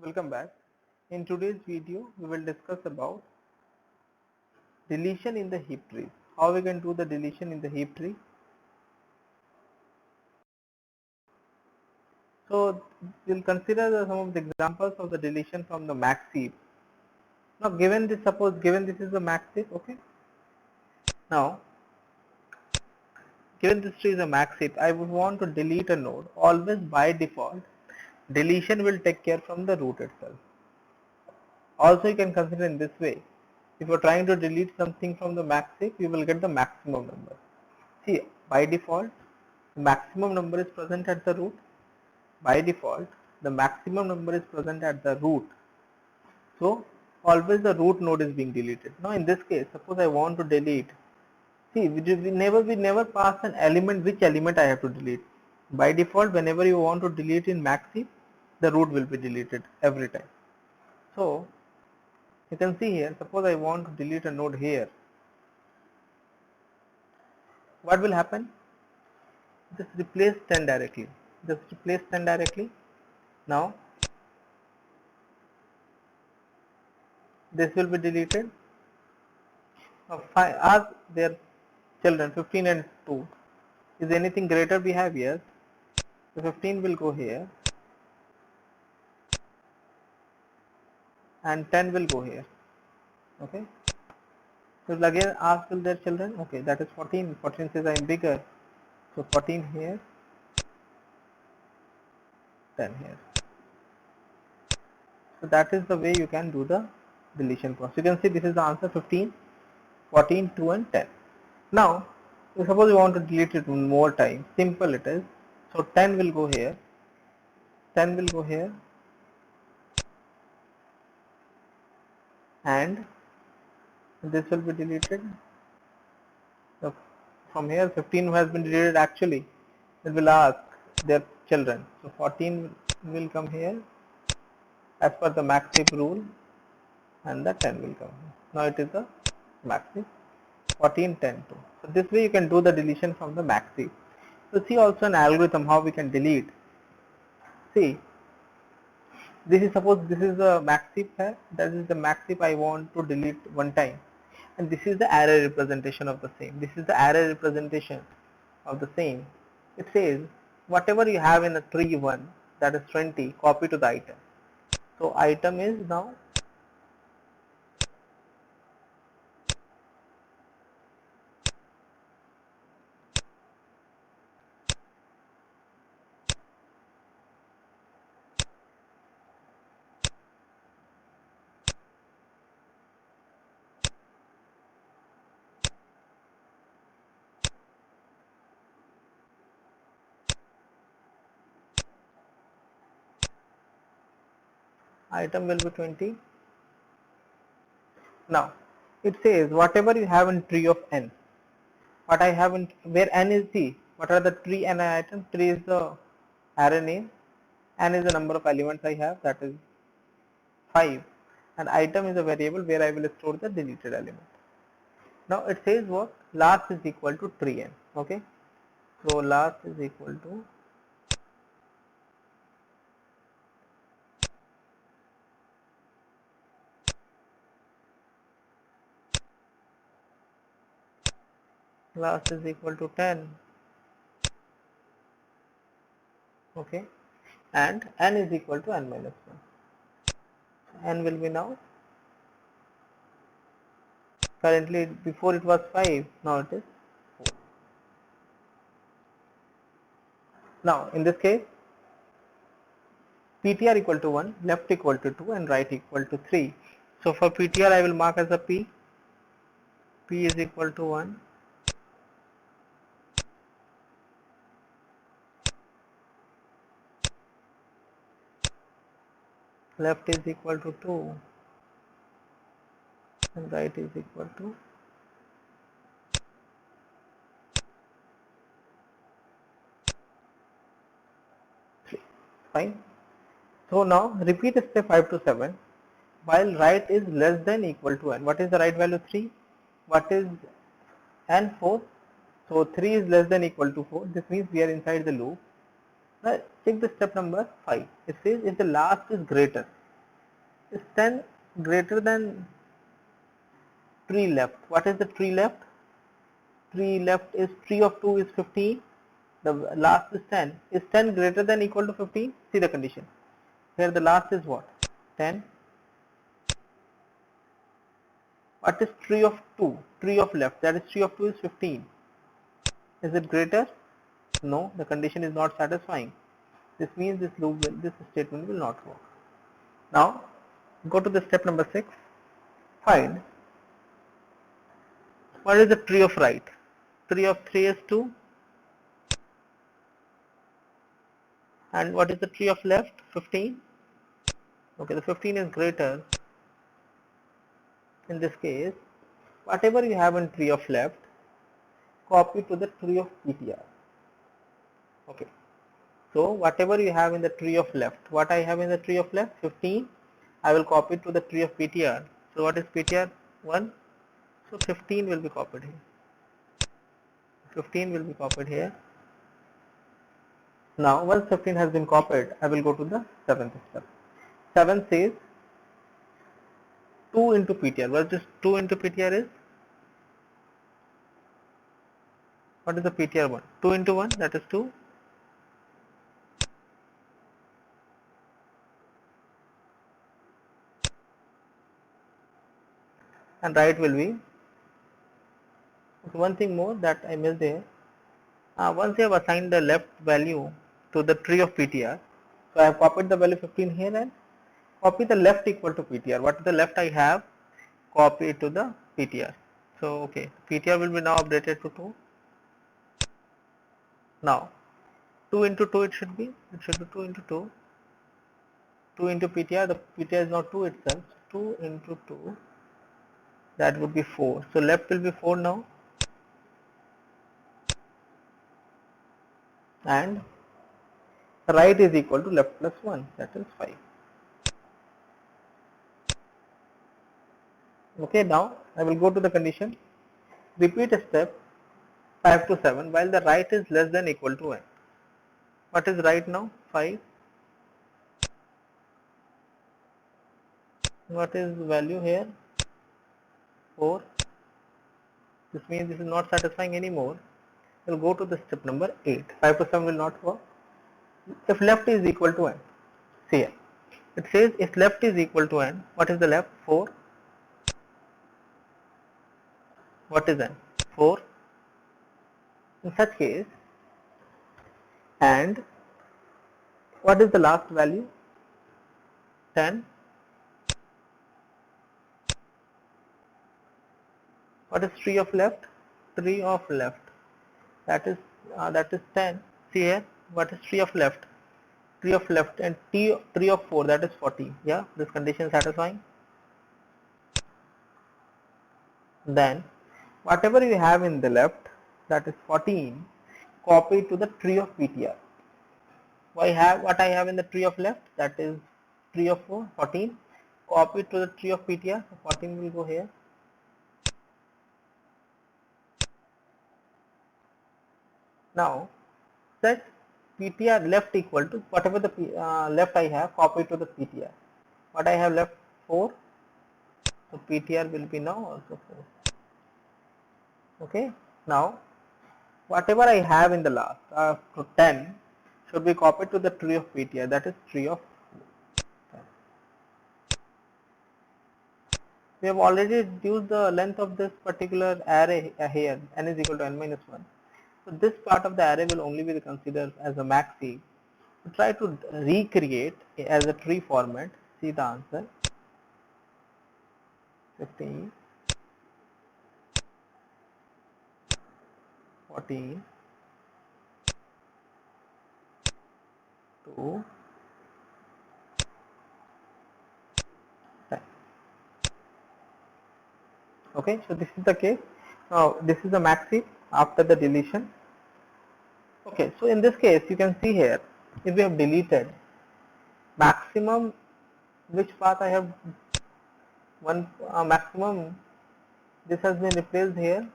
Welcome back. In today's video, we will discuss about deletion in the heap tree. How we can do the deletion in the heap tree. So we'll consider some of the examples of the deletion from the max heap. Now given this, suppose given this is the max heap, okay. Now given this tree is a max heap, I would want to delete a node. Always by default, deletion will take care from the root itself. Also you can consider in this way. If you are trying to delete something from the max heap, you will get the maximum number. See, by default, the maximum number is present at the root. By default, the maximum number is present at the root. So, always the root node is being deleted. Now, in this case, suppose I want to delete. See, we never pass an element. Which element I have to delete? By default, whenever you want to delete in max heap, the root will be deleted every time. So, you can see here. Suppose I want to delete a node here. What will happen? Just replace 10 directly. Just replace 10 directly. Now this will be deleted. Now ask their children 15 and 2. Is anything greater we have here? So 15 will go here and 10 will go here. Okay. So again ask their children. Okay, that is 14. 14 says I am bigger. So 14 here, 10 here. So that is the way you can do the deletion process. You can see this is the answer: 15, 14, 2 and 10. Now, suppose you want to delete it one more time. Simple it is. So 10 will go here, 10 will go here, and this will be deleted. So from here 15 has been deleted actually. It will ask their children. So 14 will come here as per the max heap rule, and the 10 will come here. Now it is the max heap. 14, 10, 2. So this way you can do the deletion from the max heap. So see also an algorithm how we can delete. See, this is suppose this is the max heap here. That is the max heap I want to delete one time, and this is the array representation of the same. This is the array representation of the same. It says whatever you have in a tree 1, that is 20, copy to the item. So item is now item will be 20. Now it says whatever you have in tree of n. What I have in where n is the what are the tree and item? Tree is the array name, n is the number of elements I have, that is 5, and item is a variable where I will store the deleted element. Now it says what? Last is equal to tree n. Okay, so last is equal to last is equal to 10. Okay, and n is equal to n minus 1. N will be now, currently before it was 5, now it is 4. Now in this case PTR equal to 1, left equal to 2 and right equal to 3. So for PTR I will mark as a P. P is equal to 1. Left is equal to 2 and right is equal to 3. Fine. So now repeat step 5 to 7. While right is less than equal to n. What is the right value? 3. What is n? 4. So 3 is less than equal to 4. This means we are inside the loop. Now check the step number 5. It says if the last is greater. is 10 greater than tree left? What is the tree left? Tree left is tree of 2 is 15. The last is 10. Is 10 greater than equal to 15? See the condition. Here the last is what? 10. What is tree of 2? Tree of left. That is tree of 2 is 15. Is it greater? No, the condition is not satisfying. This means this statement will not work. Now go to the step number 6. Find what is the tree of right. Tree of 3 is 2. And what is the tree of left? 15. Okay, the 15 is greater. In this case, whatever you have in tree of left, copy to the tree of PTR. Okay, so whatever you have in the tree of left, what I have in the tree of left? 15. I will copy to the tree of PTR. So what is PTR? 1. So 15 will be copied here. 15 will be copied here. Now once 15 has been copied, I will go to the 7th step. 7 says 2 into PTR. What is 2 into PTR is? What is the PTR 1? 2 into 1, that is 2. And right will be, okay, one thing more that I missed here. Once you have assigned the left value to the tree of PTR, so I have copied the value 15 here and copy the left equal to PTR. What is the left I have? Copy it to the PTR. So okay, PTR will be now updated to 2. Now 2 into 2 it should be 2 into 2. 2 into PTR, the PTR is not 2 itself. 2 into 2, that would be 4. So left will be 4 now. And right is equal to left plus 1, that is 5. Okay, now I will go to the condition. Repeat step 5 to 7 while the right is less than equal to n. What is right now? 5. What is the value here? 4. This means this is not satisfying anymore. We'll go to the step number 8. 5 to 7 will not work. If left is equal to n, see here. It says if left is equal to n, what is the left? 4. What is n? 4. In such case, and what is the last value? 10. What is tree of left? Tree of left. That is 10. See here, what is tree of left? Tree of left and tree of 4, that is 40. Yeah, this condition is satisfying. Then whatever you have in the left, that is 14, copy to the tree of PTR. What I have in the tree of left, that is tree of 4, 14. Copy to the tree of PTR. So 14 will go here. Now set PTR left equal to whatever the left I have, copy to the PTR. What I have left? 4. So PTR will be now also 4. Okay. Now whatever I have in the last, so 10 should be copied to the tree of PTR, that is tree of 10. We have already reduced the length of this particular array here, n is equal to n minus 1. So this part of the array will only be considered as a maxi. Try to recreate as a tree format. See the answer. 15, 14, 2, 10. Okay, so this is the case. Now this is the maxi after the deletion. Okay, so in this case you can see here, if we have deleted maximum, which path I have one maximum, this has been replaced here,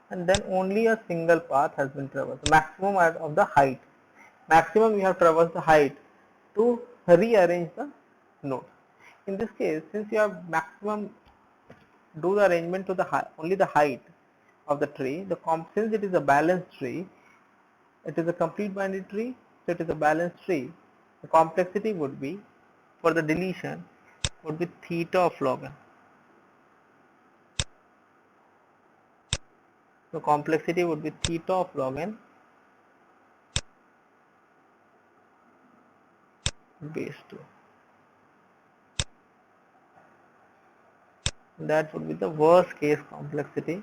and then only a single path has been traversed. Maximum of the height. Maximum you have traversed the height to rearrange the nodes. In this case, since you have maximum do the arrangement to the only the height of the tree, since it is a balanced tree, it is a complete binary tree, so it is a balanced tree. The complexity would be, for the deletion, would be theta of log n. So complexity would be theta of log n base 2. That would be the worst case complexity.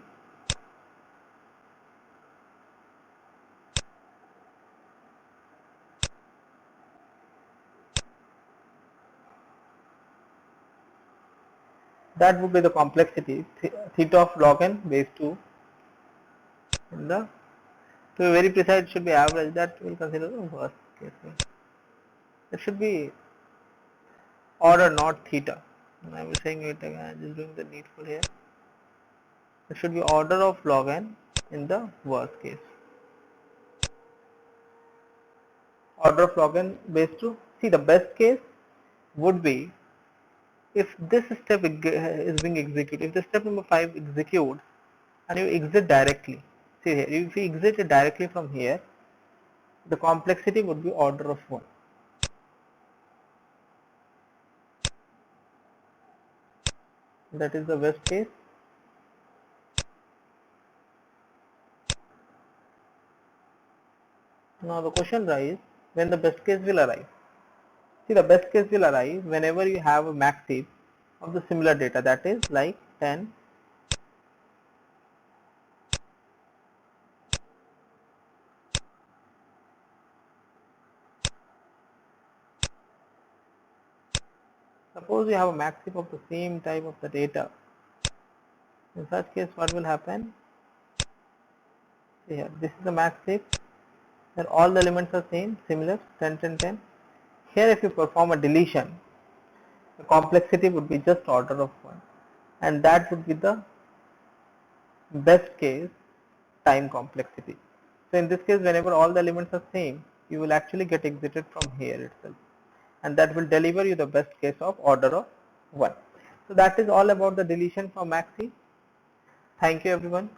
That would be the complexity theta of log n base 2. In the, to be very precise, it should be average. That will consider the worst case. It should be order, not theta. I was saying it again. I am just doing the needful here. It should be order of log n in the worst case. Order of log n base 2. See, the best case would be if this step is being executed. If the step number 5 executes and you exit directly. See here, if you exit it directly from here, the complexity would be order of 1. That is the best case. Now the question arises, when the best case will arise. See, the best case will arise whenever you have a max heap of the similar data, that is like 10, suppose you have a max heap of the same type of the data. In such case, what will happen? See here, this is the max heap, where all the elements are same, similar, 10, 10, 10. Here if you perform a deletion, the complexity would be just order of 1, and that would be the best case time complexity. So in this case, whenever all the elements are same, you will actually get exited from here itself, and that will deliver you the best case of order of 1. So that is all about the deletion for max heap. Thank you everyone.